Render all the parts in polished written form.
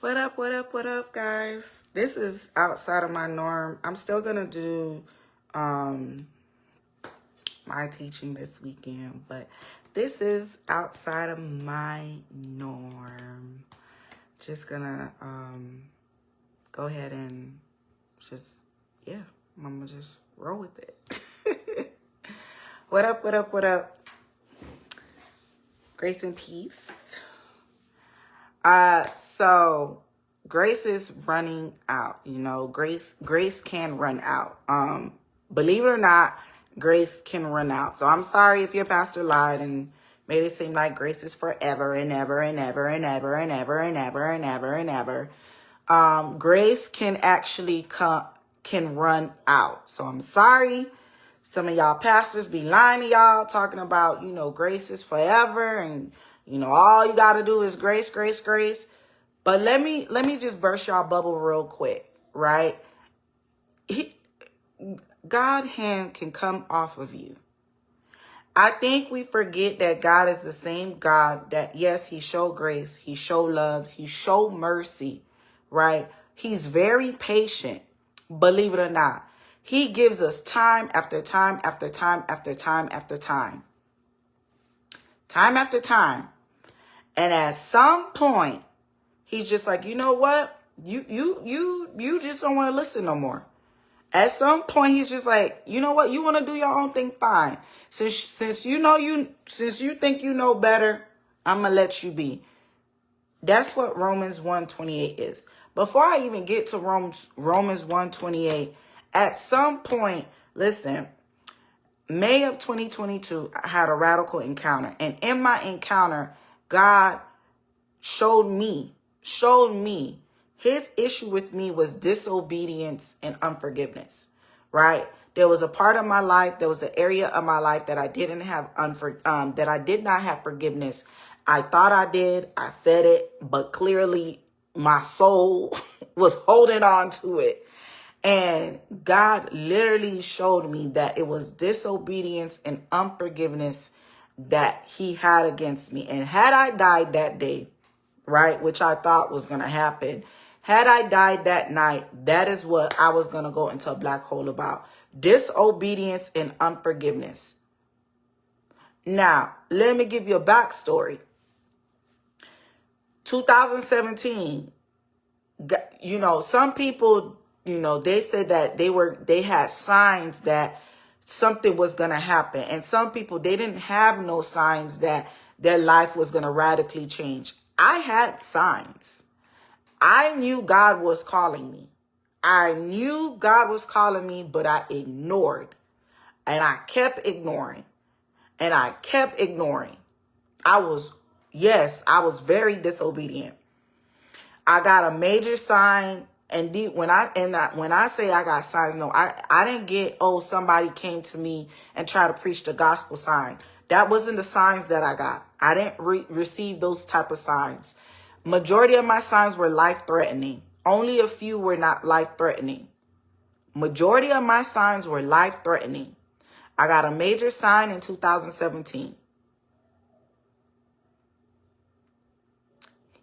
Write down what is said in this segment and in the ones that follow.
What up, guys? This is outside of my norm. I'm still gonna do my teaching this weekend, but this is outside of my norm. Just gonna go ahead and I'm gonna just roll with it. What up? Grace and peace. So grace is running out. Grace can run out. Believe it or not, grace can run out. So I'm sorry if your pastor lied and made it seem like grace is forever and ever and ever and ever and ever and ever and ever and ever. Grace can actually can run out. So I'm sorry. Some of y'all pastors be lying to y'all, talking about, grace is forever and, all you got to do is grace. But let me just burst y'all bubble real quick, right? God's hand can come off of you. I think we forget that God is the same God that, yes, he showed grace, he showed love, he showed mercy, right? He's very patient, believe it or not. He gives us time after time after time after time after time. Time after time. And at some point, he's just like, you know what? You just don't want to listen no more. At some point, he's just like, you know what? You want to do your own thing? Fine. Since you think you know better, I'm going to let you be. That's what Romans 1:28 is. Before I even get to Romans 1:28, at some point, listen, May of 2022, I had a radical encounter. And in my encounter, God showed me his issue with me was disobedience and unforgiveness, right? There was a part of my life, there was an area of my life that I didn't have that I did not have forgiveness. I thought I did. I said it, but clearly my soul was holding on to it. And God literally showed me that it was disobedience and unforgiveness that he had against me. And had I died that day, right, which I thought was going to happen, had I died that night, that is what I was going to go into a black hole about. Disobedience and unforgiveness. Now, let me give you a backstory. 2017, some people, they said that they had signs that something was going to happen. And some people, they didn't have no signs that their life was going to radically change. I had signs. I knew God was calling me. But I ignored. And I kept ignoring. I was very disobedient. I got a major sign. And when I say I got signs, no, I didn't get, somebody came to me and tried to preach the gospel sign. That wasn't the signs that I got. I didn't receive those type of signs. Majority of my signs were life-threatening. Only a few were not life-threatening. Majority of my signs were life-threatening. I got a major sign in 2017.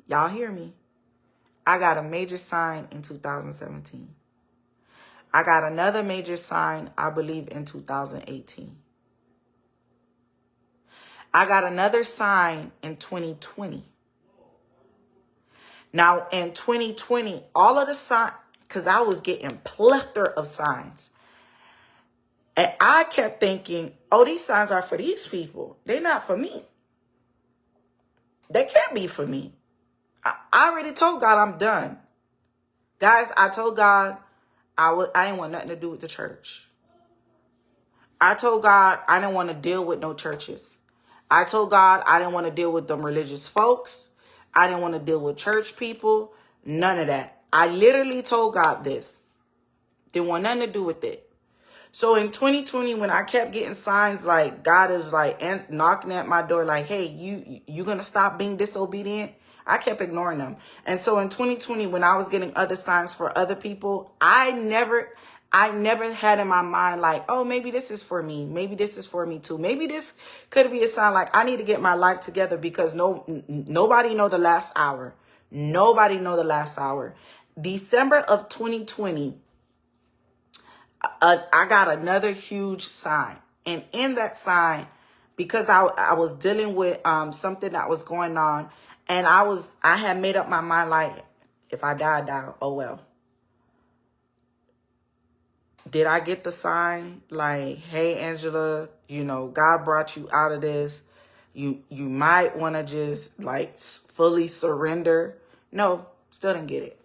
Y'all hear me? I got a major sign in 2017. I got another major sign, I believe, in 2018. I got another sign in 2020. Now, in 2020, all of the signs, because I was getting plethora of signs. And I kept thinking, these signs are for these people. They're not for me. They can't be for me. I already told God I'm done. Guys, I told God I didn't want nothing to do with the church. I told God I didn't want to deal with no churches. I told God I didn't want to deal with them religious folks. I didn't want to deal with church people. None of that. I literally told God this. Didn't want nothing to do with it. So in 2020, when I kept getting signs like God is like knocking at my door, like, hey, you going to stop being disobedient? I kept ignoring them. And so in 2020, when I was getting other signs for other people, I never had in my mind like, maybe this is for me. Maybe this is for me too. Maybe this could be a sign like I need to get my life together because nobody know the last hour. Nobody know the last hour. December of 2020, I got another huge sign. And in that sign, because I was dealing with something that was going on, and I had made up my mind, like, if I die, I die. Oh, well. Did I get the sign? Like, hey, Angela, you know, God brought you out of this. You might want to just, like, fully surrender. No, still didn't get it.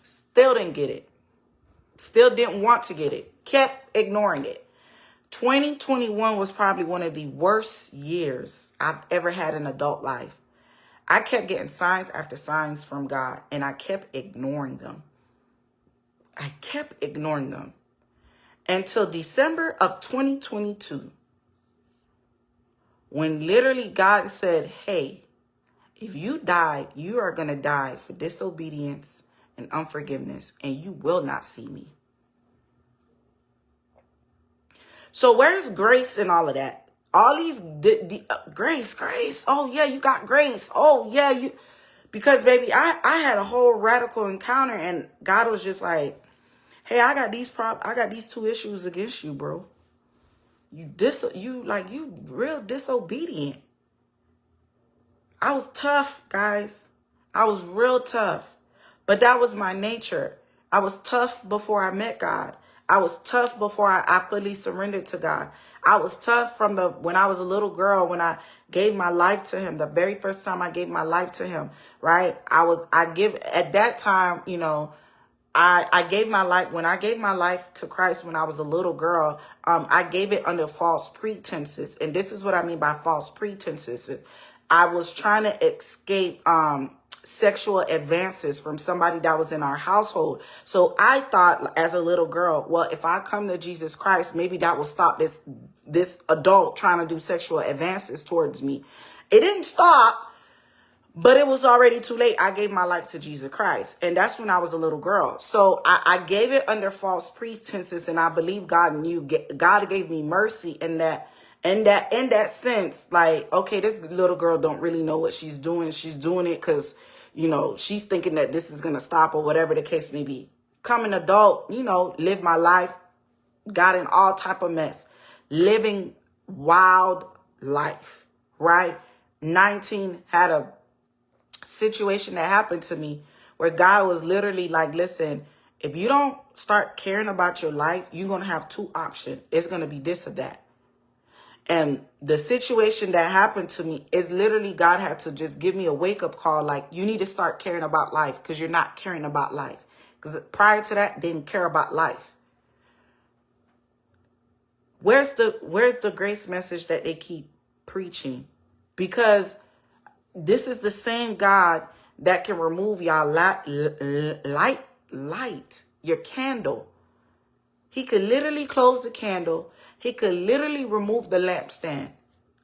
Still didn't get it. Still didn't want to get it. Kept ignoring it. 2021 was probably one of the worst years I've ever had in adult life. I kept getting signs after signs from God, and I kept ignoring them. I kept ignoring them until December of 2022, when literally God said, hey, if you die, you are going to die for disobedience and unforgiveness, and you will not see me. So where's grace and all of that? All these grace. Oh, yeah, you got grace. Oh, yeah, you. Because, baby, I had a whole radical encounter, and God was just like, hey, I got these 2 issues against you, bro. You real disobedient. I was tough, guys. I was real tough. But that was my nature. I was tough before I met God. I was tough before I fully surrendered to God. I was tough from when I was a little girl, when I gave my life to him. The very first time I gave my life to him, right? At that time, you know, I gave my life, when I gave my life to Christ when I was a little girl, I gave it under false pretenses. And this is what I mean by false pretenses. I was trying to escape sexual advances from somebody that was in our household. So I thought as a little girl, well, if I come to Jesus Christ, maybe that will stop this adult trying to do sexual advances towards me. It didn't stop. But it was already too late. I gave my life to Jesus Christ. And that's when I was a little girl. So I gave it under false pretenses. And I believe God knew. God gave me mercy in that sense. Like, okay, this little girl don't really know what she's doing. She's doing it because, you know, she's thinking that this is going to stop or whatever the case may be. Come an adult, you know, live my life. Got in all type of mess. Living wild life, right? 19, had a situation that happened to me where God was literally like, listen, if you don't start caring about your life, you're going to have 2 options. It's going to be this or that. And the situation that happened to me is literally God had to just give me a wake-up call. Like, you need to start caring about life because you're not caring about life. Because prior to that, didn't care about life. Where's the grace message that they keep preaching? Because this is the same God that can remove y'all light, your candle. He could literally close the candle. He could literally remove the lampstand.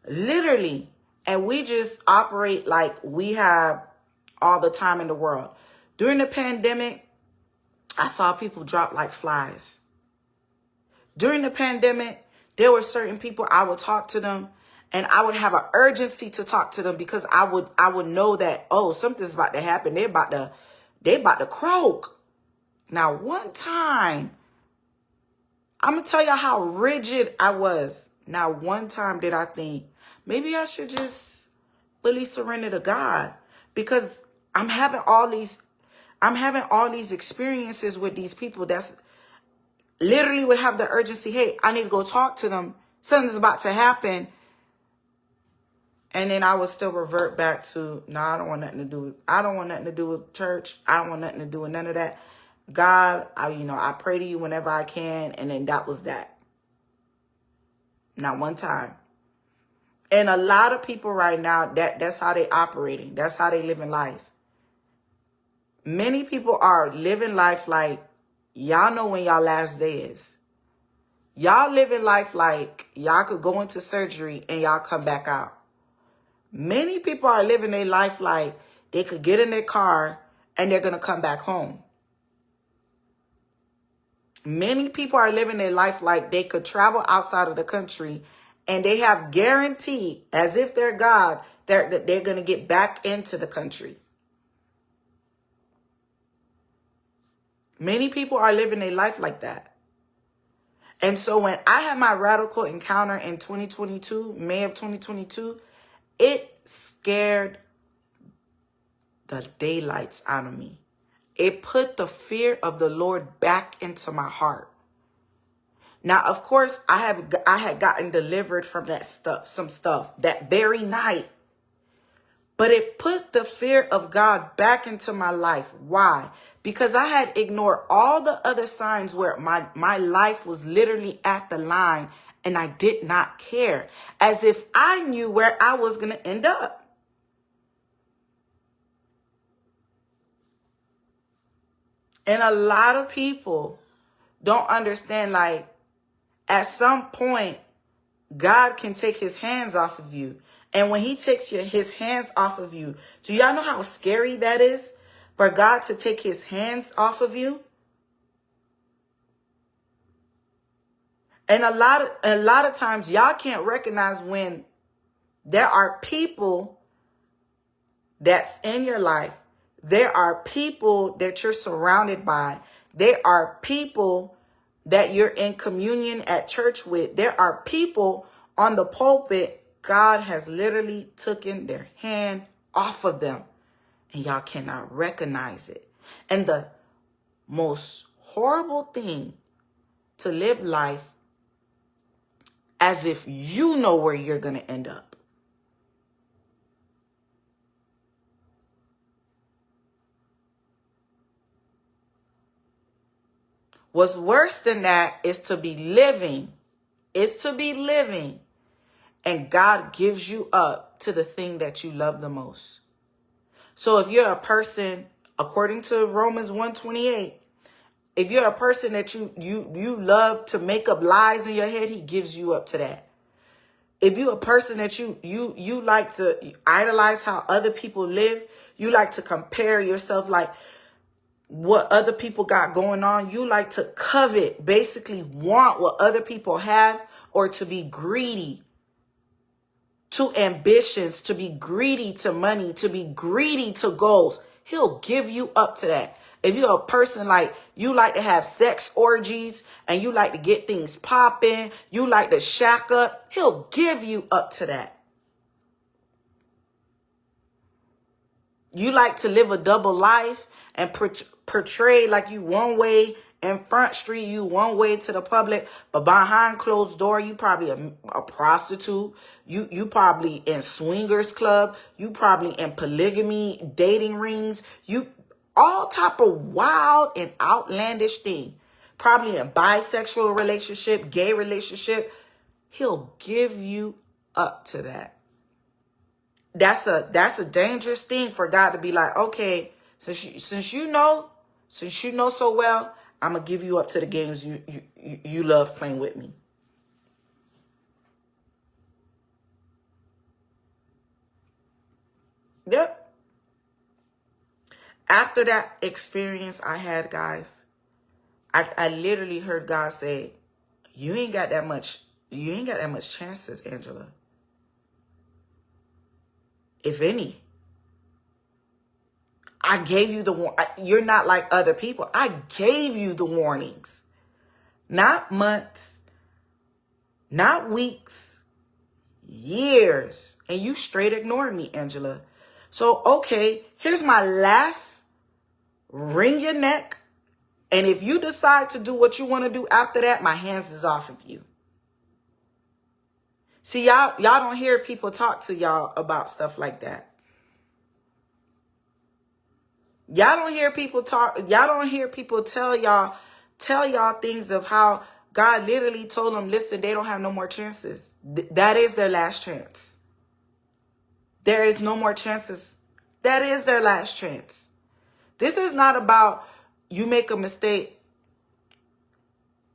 Literally. And we just operate like we have all the time in the world. During the pandemic, I saw people drop like flies. During the pandemic, there were certain people, I would talk to them, and I would have an urgency to talk to them because I would know that, oh, something's about to happen. They about to croak. Now, one time, I'm going to tell you how rigid I was. Now, one time did I think, maybe I should just really surrender to God, because I'm having all these experiences with these people that's literally would have the urgency, hey, I need to go talk to them. Something's about to happen. And then I would still revert back to, no, I don't want nothing to do with church. I don't want nothing to do with none of that. God, I pray to you whenever I can. And then that was that. Not one time. And a lot of people right now, that's how they operating. That's how they living life. Many people are living life like, y'all know when y'all last day is. Y'all living life like y'all could go into surgery and y'all come back out. Many people are living their life like they could get in their car and they're going to come back home. Many people are living their life like they could travel outside of the country and they have guaranteed, as if they're God, they're going to get back into the country. Many people are living a life like that. And so when I had my radical encounter in 2022, May of 2022, it scared the daylights out of me. It put the fear of the Lord back into my heart. Now, of course, I had gotten delivered from that stuff, some stuff that very night. But it put the fear of God back into my life. Why? Because I had ignored all the other signs where my life was literally at the line and I did not care, as if I knew where I was going to end up. And a lot of people don't understand, like, at some point, God can take his hands off of you. And when he takes his hands off of you, do y'all know how scary that is? For God to take his hands off of you? And a lot of times, y'all can't recognize when there are people that's in your life. There are people that you're surrounded by. There are people that you're in communion at church with. There are people on the pulpit. God has literally taken their hand off of them, and y'all cannot recognize it. And the most horrible thing, to live life as if you know where you're going to end up. What's worse than that is to be living. It's to be living. And God gives you up to the thing that you love the most. So if you're a person, according to Romans 1:28, if you're a person that you love to make up lies in your head, he gives you up to that. If you're a person that you like to idolize how other people live, you like to compare yourself, like what other people got going on. You like to covet, basically want what other people have, or to be greedy to ambitions, to be greedy to money, to be greedy to goals. He'll give you up to that. If you're a person like you like to have sex orgies and you like to get things popping, you like to shack up, he'll give you up to that. You like to live a double life and portray like you one way in Front Street, you one way to the public, but behind closed door, you probably a prostitute. You probably in swingers club. You probably in polygamy, dating rings. You all type of wild and outlandish thing. Probably a bisexual relationship, gay relationship. He'll give you up to that. That's a dangerous thing for God to be like, okay, since you know so well, I'm gonna give you up to the games you love playing with me. Yep. After that experience I had, guys, I literally heard God say, you ain't got that much chances, Angela. If any. I gave you the warning. You're not like other people. I gave you the warnings. Not months, not weeks, years. And you straight ignored me, Angela. So, okay, here's my last wring your neck. And if you decide to do what you want to do after that, my hands is off of you. See, y'all don't hear people talk to y'all about stuff like that. Y'all don't hear people talk. Y'all don't hear people tell y'all things of how God literally told them, listen, they don't have no more chances. That is their last chance. There is no more chances. That is their last chance. This is not about you make a mistake,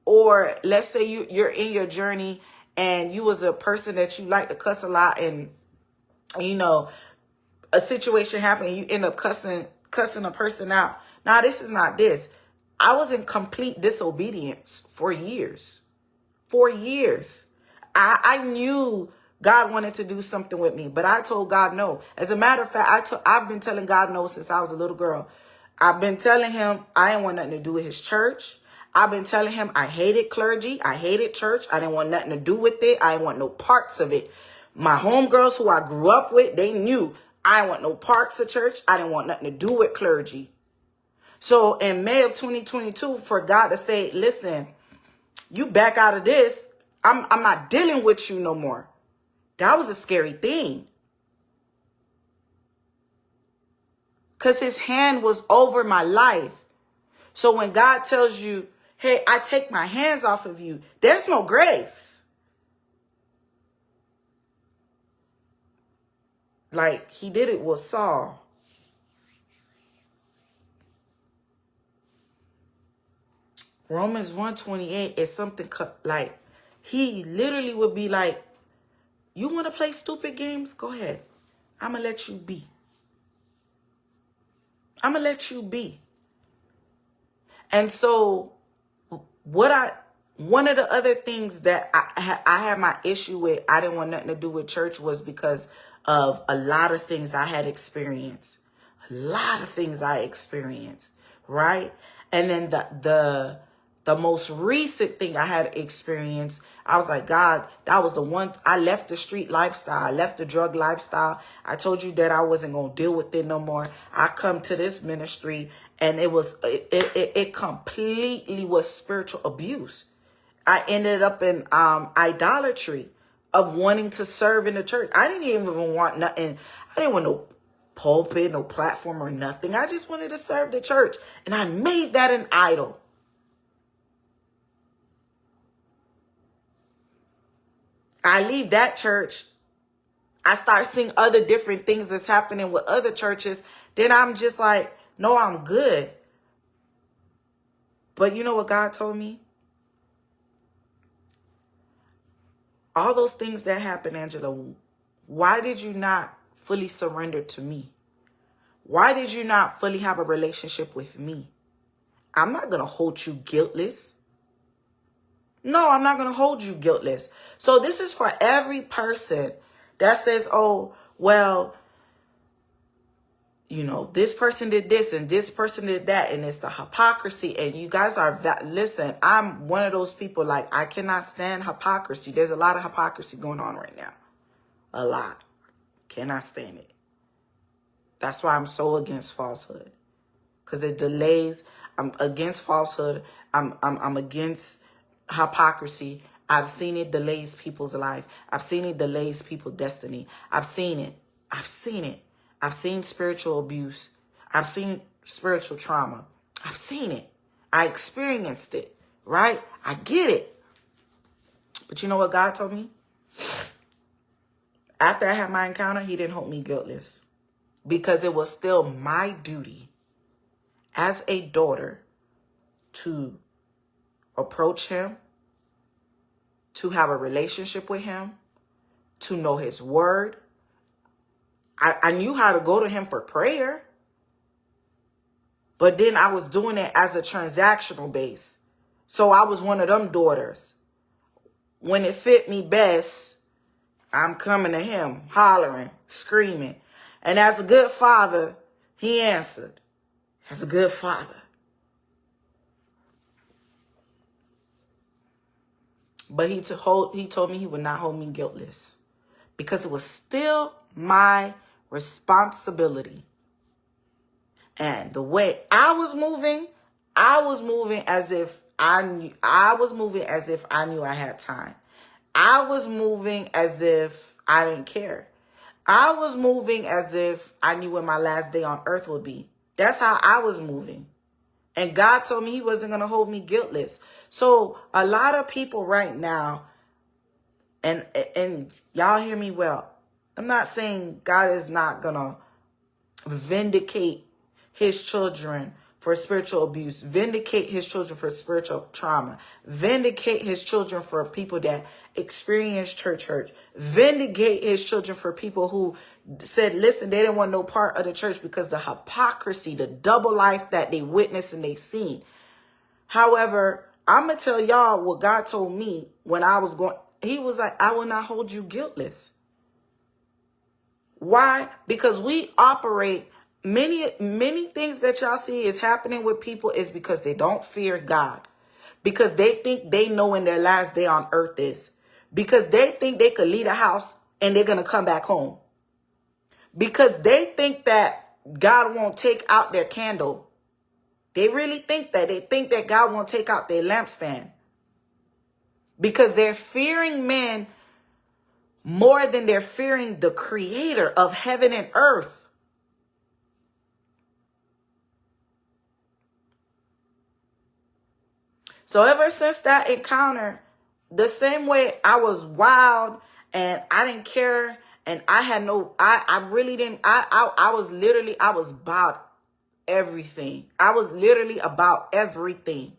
or let's say you're in your journey and you was a person that you like to cuss a lot, and you know a situation happened and you end up cussing a person out. Now, this is not this. I was in complete disobedience for years. For years. I knew God wanted to do something with me, but I told God no. As a matter of fact, I've been telling God no since I was a little girl. I've been telling him I didn't want nothing to do with his church. I've been telling him I hated clergy. I hated church. I didn't want nothing to do with it. I didn't want no parts of it. My homegirls who I grew up with, they knew I didn't want no parts of church. I didn't want nothing to do with clergy. So in May of 2022, for God to say, listen, you back out of this, I'm not dealing with you no more. That was a scary thing. Because his hand was over my life. So when God tells you, hey, I take my hands off of you, there's no grace. Like he did it with Saul. Romans 1:28 is something like he literally would be like, you want to play stupid games? Go ahead. I'm going to let you be. I'm going to let you be. And so one of the other things that I had my issue with, I didn't want nothing to do with church, was because of a lot of things I had experienced. A lot of things I experienced, right? And then the most recent thing I had experienced, I was like, God, that was the one. I left the street lifestyle. I left the drug lifestyle. I told you that I wasn't going to deal with it no more. I come to this ministry and it completely was spiritual abuse. I ended up in idolatry of wanting to serve in the church. I didn't even want nothing. I didn't want no pulpit, no platform or nothing. I just wanted to serve the church. And I made that an idol. I leave that church. I start seeing other different things that's happening with other churches. Then I'm just like, no, I'm good. But you know what God told me? All those things that happened, Angela, why did you not fully surrender to me? Why did you not fully have a relationship with me? I'm not going to hold you guiltless. No, I'm not going to hold you guiltless. So this is for every person that says, oh, well, you know, this person did this and this person did that. And it's the hypocrisy. And you guys are, listen, I'm one of those people, like, I cannot stand hypocrisy. There's a lot of hypocrisy going on right now. A lot. Cannot stand it. That's why I'm so against falsehood. Because it delays. I'm against falsehood. I'm against hypocrisy. I've seen it delays people's life. I've seen it delays people's destiny. I've seen it. I've seen it. I've seen spiritual abuse. I've seen spiritual trauma. I've seen it. I experienced it, right? I get it. But you know what God told me? After I had my encounter, he didn't hold me guiltless, because it was still my duty as a daughter to approach him, to have a relationship with him, to know his word. I knew how to go to him for prayer, but then I was doing it as a transactional base. So I was one of them daughters. When it fit me best, I'm coming to him, hollering, screaming. And as a good father, he answered. As a good father. But he told me he would not hold me guiltless, because it was still my responsibility. And the way I was moving as if I knew I had time. I was moving as if I didn't care. I was moving as if I knew when my last day on earth would be. That's how I was moving. And God told me he wasn't going to hold me guiltless. So a lot of people right now, and y'all hear me well, I'm not saying God is not going to vindicate his children for spiritual abuse, vindicate his children for spiritual trauma, vindicate his children for people that experience church hurt, vindicate his children for people who said, listen, they didn't want no part of the church because the hypocrisy, the double life that they witnessed and they seen. However, I'm going to tell y'all what God told me when I was going. he was like, I will not hold you guiltless. Why? Because we operate, many things that y'all see is happening with people is because they don't fear God. Because they think they know when their last day on earth is. Because they think they could leave a house and they're going to come back home. Because they think that God won't take out their candle. They really think that. They think that God won't take out their lampstand. Because they're fearing men more than they're fearing the creator of heaven and earth. So ever since that encounter, the same way I was wild and I didn't care and I had no, I really didn't, I was about everything. I was literally about everything.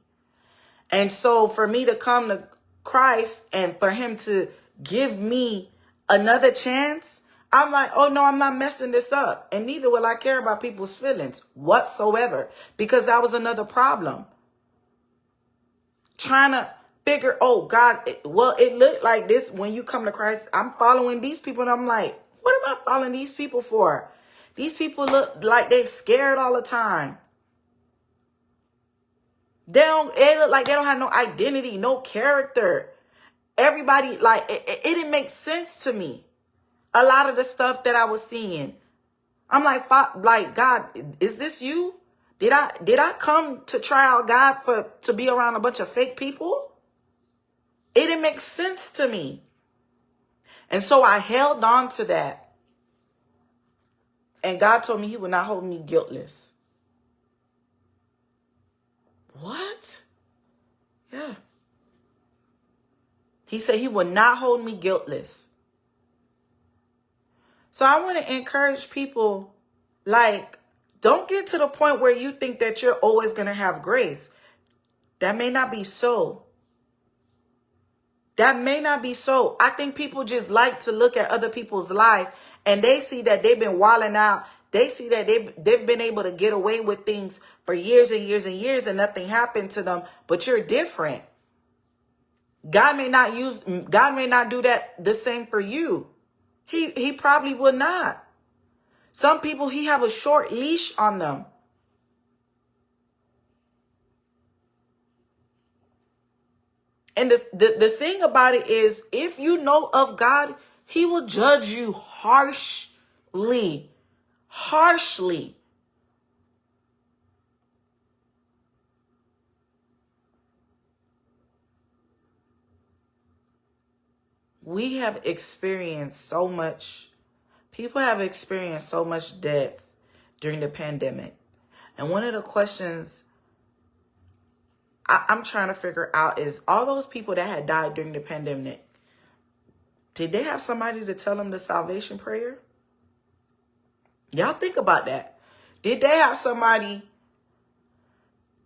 And so for me to come to Christ and for him to give me another chance, I'm like, oh no, I'm not messing this up. And neither will I care about people's feelings whatsoever, because that was another problem. Trying to figure, oh God, it looked like this when you come to Christ. I'm following these people and I'm like, what am I following these people for? These people look like they scared all the time. They look like they don't have no identity, no character. Everybody, like, it didn't make sense to me. A lot of the stuff that I was seeing. I'm like, God, is this you? Did I come to try out God to be around a bunch of fake people? It didn't make sense to me. And so I held on to that. And God told me he would not hold me guiltless. What? Yeah. He said he would not hold me guiltless. So I want to encourage people, like, don't get to the point where you think that you're always going to have grace. That may not be so. That may not be so. I think people just like to look at other people's life and they see that they've been wilding out. They see that they've been able to get away with things for years and years and years and nothing happened to them, but you're different. God may not do that the same for you. He probably would not. Some people, he have a short leash on them. And the thing about it is, if you know of God, he will judge you harshly. Harshly. We have experienced so much. People have experienced so much death during the pandemic. And one of the questions I'm trying to figure out is, all those people that had died during the pandemic, did they have somebody to tell them the salvation prayer? Y'all think about that. Did they have somebody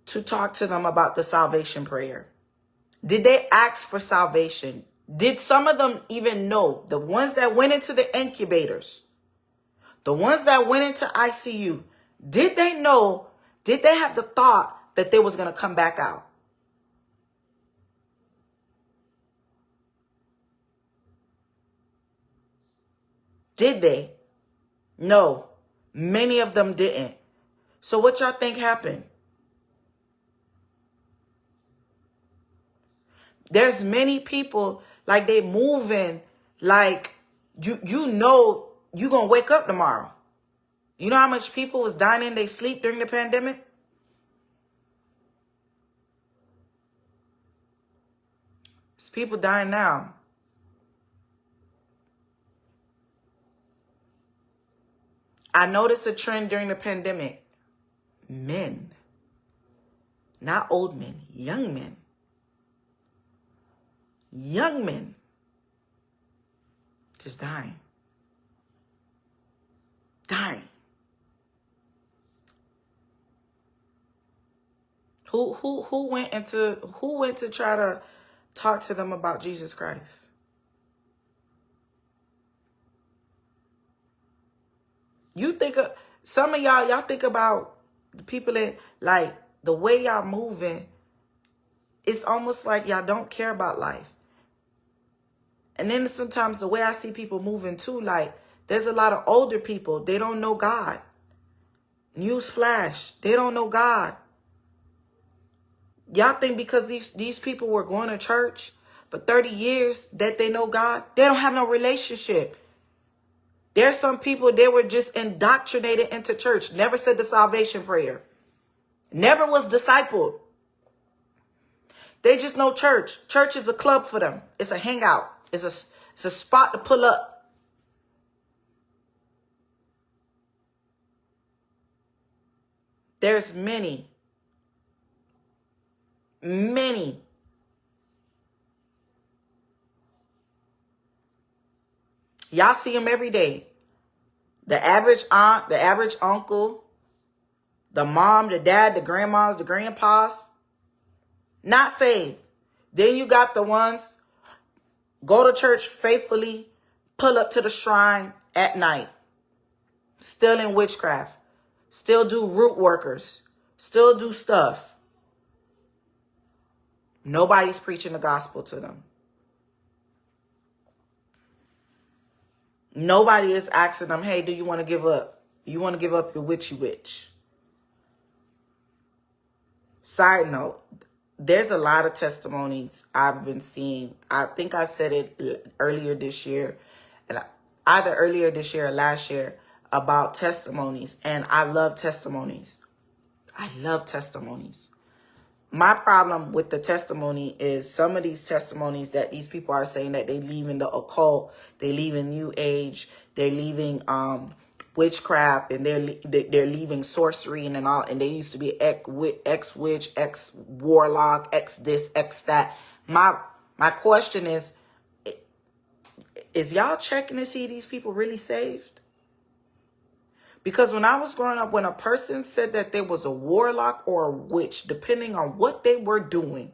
to talk to them about the salvation prayer? Did they ask for salvation? Did some of them even know? The ones that went into the incubators, the ones that went into ICU, did they know? Did they have the thought that they was going to come back out? Did they? No. Many of them didn't. So what y'all think happened? There's many people, like, they moving like you know you gonna wake up tomorrow. You know how much people was dying in their sleep during the pandemic? There's people dying now. I noticed a trend during the pandemic. Men. Not old men. Young men. Young men. Just dying. Dying. Who went to try to talk to them about Jesus Christ? You think of some of y'all think about the people that, like, the way y'all moving, it's almost like y'all don't care about life. And then sometimes the way I see people moving too, like there's a lot of older people. They don't know God. Newsflash. They don't know God. Y'all think because these people were going to church for 30 years that they know God? They don't have no relationship. There's some people, they were just indoctrinated into church. Never said the salvation prayer. Never was discipled. They just know church. Church is a club for them. It's a hangout. It's a spot to pull up. There's many. Y'all see them every day. The average aunt, the average uncle, the mom, the dad, the grandmas, the grandpas, not saved. Then you got the ones go to church faithfully, pull up to the shrine at night, still in witchcraft, still do root workers, still do stuff. Nobody's preaching the gospel to them. Nobody is asking them, hey, do you want to give up? You want to give up your witchy witch? Side note, there's a lot of testimonies I've been seeing. I think I said it earlier this year, and either earlier this year or last year, about testimonies. And I love testimonies. I love testimonies. My problem with the testimony is some of these testimonies that these people are saying that they leave in the occult, they leave in New Age, they're leaving witchcraft, and they're leaving sorcery and all, and they used to be ex witch, ex warlock, ex this, ex that. My question is y'all checking to see these people really saved? Because when I was growing up, when a person said that there was a warlock or a witch, depending on what they were doing,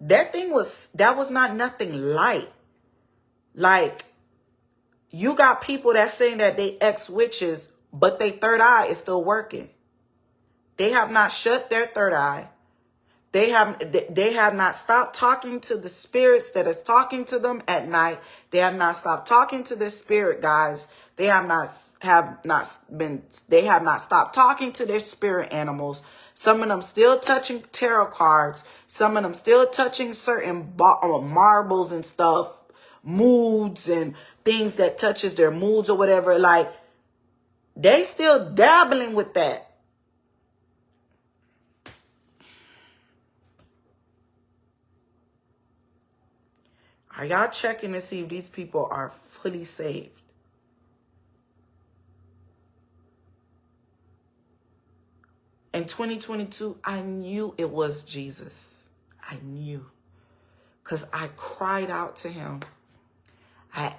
that was not nothing light. Like, you got people that saying that they ex-witches, but their third eye is still working. They have not shut their third eye. They have not stopped talking to the spirits that is talking to them at night. They have not stopped talking to the spirit guides. They have not stopped talking to their spirit animals. Some of them still touching tarot cards. Some of them still touching certain marbles and stuff, moods and things that touches their moods or whatever. Like, they still dabbling with that. Are y'all checking to see if these people are fully saved? In 2022, I knew it was Jesus. I knew. Because I cried out to him. I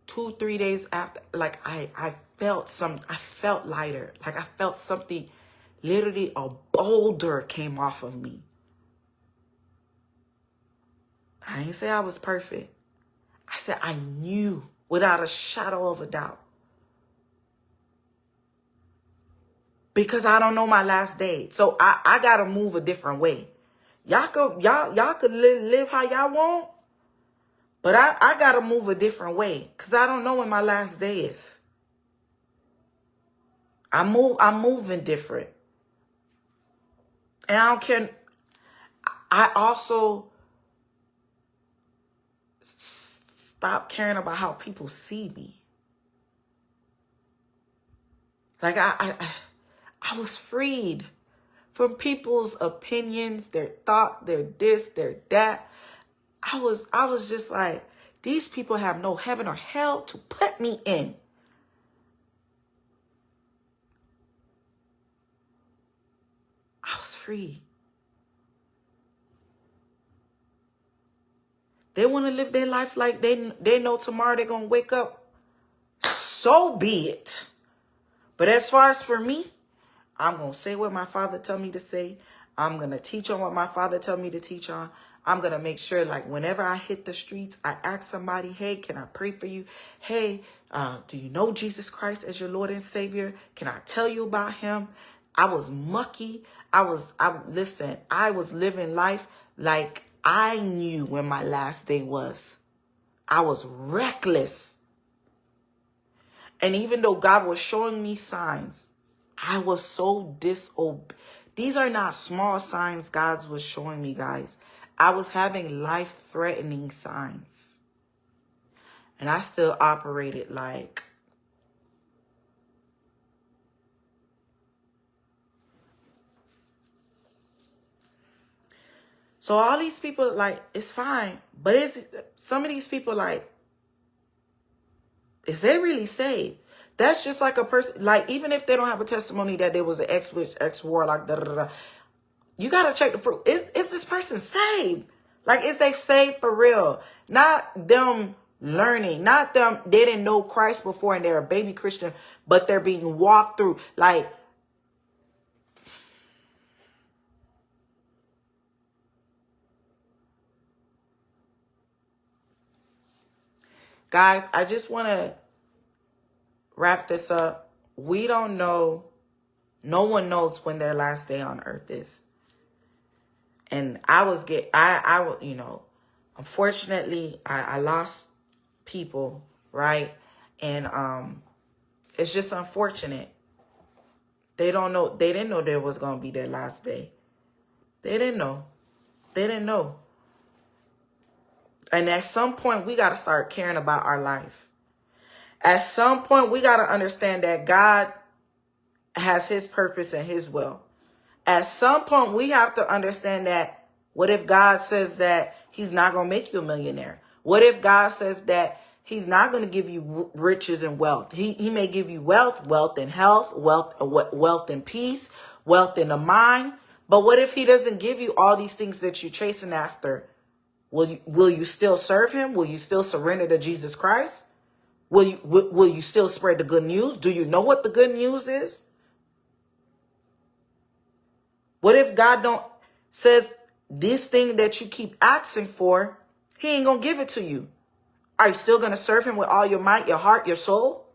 2-3 days after, like I felt lighter. Like I felt something, literally a boulder came off of me. I ain't say I was perfect. I said I knew without a shadow of a doubt. Because I don't know my last day. So I gotta move a different way. Y'all could live how y'all want. But I gotta move a different way. Because I don't know when my last day is. I'm moving different. And I don't care. I also stop caring about how people see me. Like I was freed from people's opinions, their thought, their this, their that. I was just like, these people have no heaven or hell to put me in. I was free. They want to live their life like they know tomorrow they're going to wake up. So be it. But as far as for me, I'm going to say what my father tell me to say. I'm going to teach on what my father tell me to teach on. I'm going to make sure, like, whenever I hit the streets, I ask somebody, hey, can I pray for you? Hey, do you know Jesus Christ as your Lord and Savior? Can I tell you about him? I was mucky. I was living life like I knew when my last day was. I was reckless. And even though God was showing me signs, I was so disobedient. These are not small signs God was showing me, guys. I was having life-threatening signs. And I still operated like, so all these people, like, it's fine. But some of these people, like, is they really saved? That's just like a person, like, even if they don't have a testimony that there was an ex-witch, ex-warlock, you got to check the fruit. Is this person saved? Like, is they saved for real? Not them learning, not them, they didn't know Christ before and they're a baby Christian, but they're being walked through. Like, guys, I just want to wrap this up. We don't know. No one knows when their last day on earth is. And you know, unfortunately, I lost people, right? And it's just unfortunate. They don't know. They didn't know there was going to be their last day. They didn't know. They didn't know. And at some point, we got to start caring about our life. At some point, we got to understand that God has his purpose and his will. At some point, we have to understand that what if God says that he's not going to make you a millionaire? What if God says that he's not going to give you riches and wealth? He may give you wealth and health, wealth and peace, wealth in the mind. But what if he doesn't give you all these things that you're chasing after? Will you still serve him? Will you still surrender to Jesus Christ? Will you still spread the good news? Do you know what the good news is? What if God says this thing that you keep asking for, he ain't going to give it to you? Are you still going to serve him with all your might, your heart, your soul?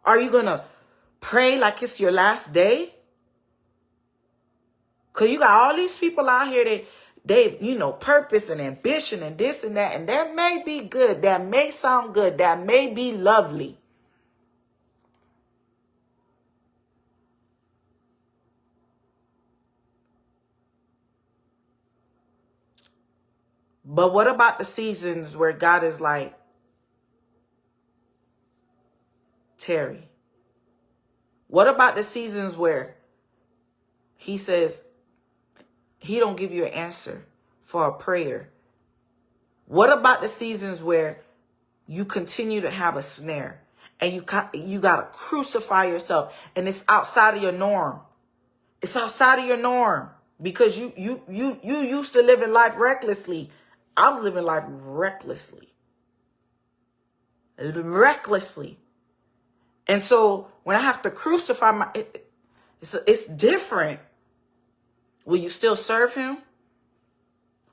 Are you going to pray like it's your last day? Because you got all these people out here, they, you know, purpose and ambition and this and that. And that may be good. That may sound good. That may be lovely. But what about the seasons where God is like, Terry? What about the seasons where he says he don't give you an answer for a prayer? What about the seasons where you continue to have a snare and you got to crucify yourself and it's outside of your norm? It's outside of your norm because you used to living life recklessly. I was living life recklessly. And so when I have to crucify it's different. Will you still serve him?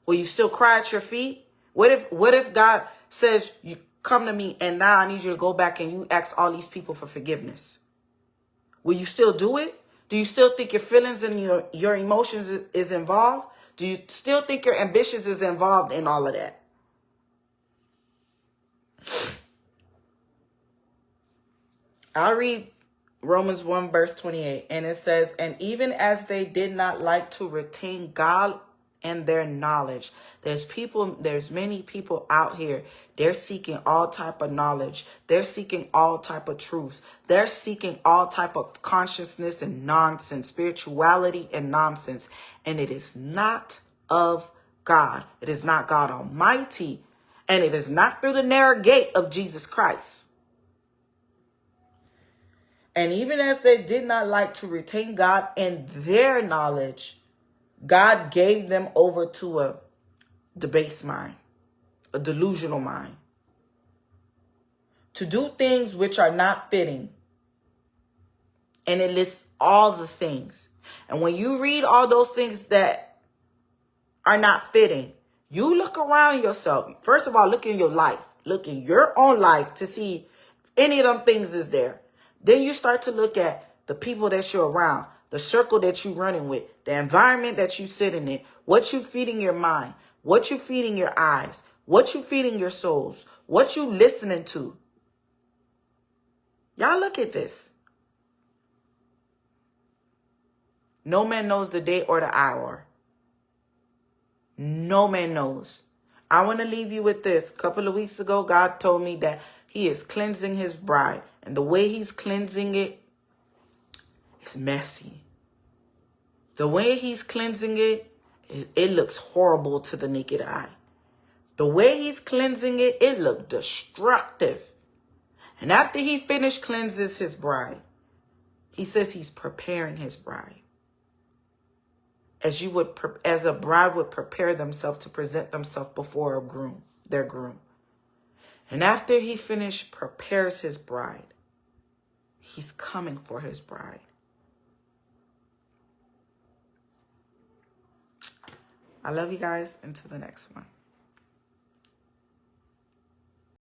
Will you still cry at your feet? What if God says, you come to me and now I need you to go back and you ask all these people for forgiveness? Will you still do it? Do you still think your feelings and your emotions is involved? Do you still think your ambitions is involved in all of that? I'll read Romans 1 verse 28. And it says, and even as they did not like to retain God and their knowledge. There's many people out here. They're seeking all type of knowledge. They're seeking all type of truths. They're seeking all type of consciousness and nonsense, spirituality and nonsense. And it is not of God. It is not God Almighty. And it is not through the narrow gate of Jesus Christ. And even as they did not like to retain God and their knowledge, God gave them over to a debased mind, a delusional mind, to do things which are not fitting. And it lists all the things. And when you read all those things that are not fitting, you look around yourself. First of all, look in your life. Look in your own life to see if any of them things is there. Then you start to look at the people that you're around, the circle that you're running with, the environment that you're sitting in. What you feeding your mind, what you feeding your eyes, what you feeding your souls, what you listening to. Y'all look at this. No man knows the day or the hour. No man knows. I want to leave you with this. A couple of weeks ago, God told me that he is cleansing his bride. And the way he's cleansing it is messy. The way he's cleansing it, it looks horrible to the naked eye. The way he's cleansing it, it looked destructive. And after he finished cleanses his bride, he says he's preparing his bride. As a bride would prepare themselves to present themselves before a groom, their groom. And after he finished, prepares his bride, he's coming for his bride. I love you guys. Until the next one.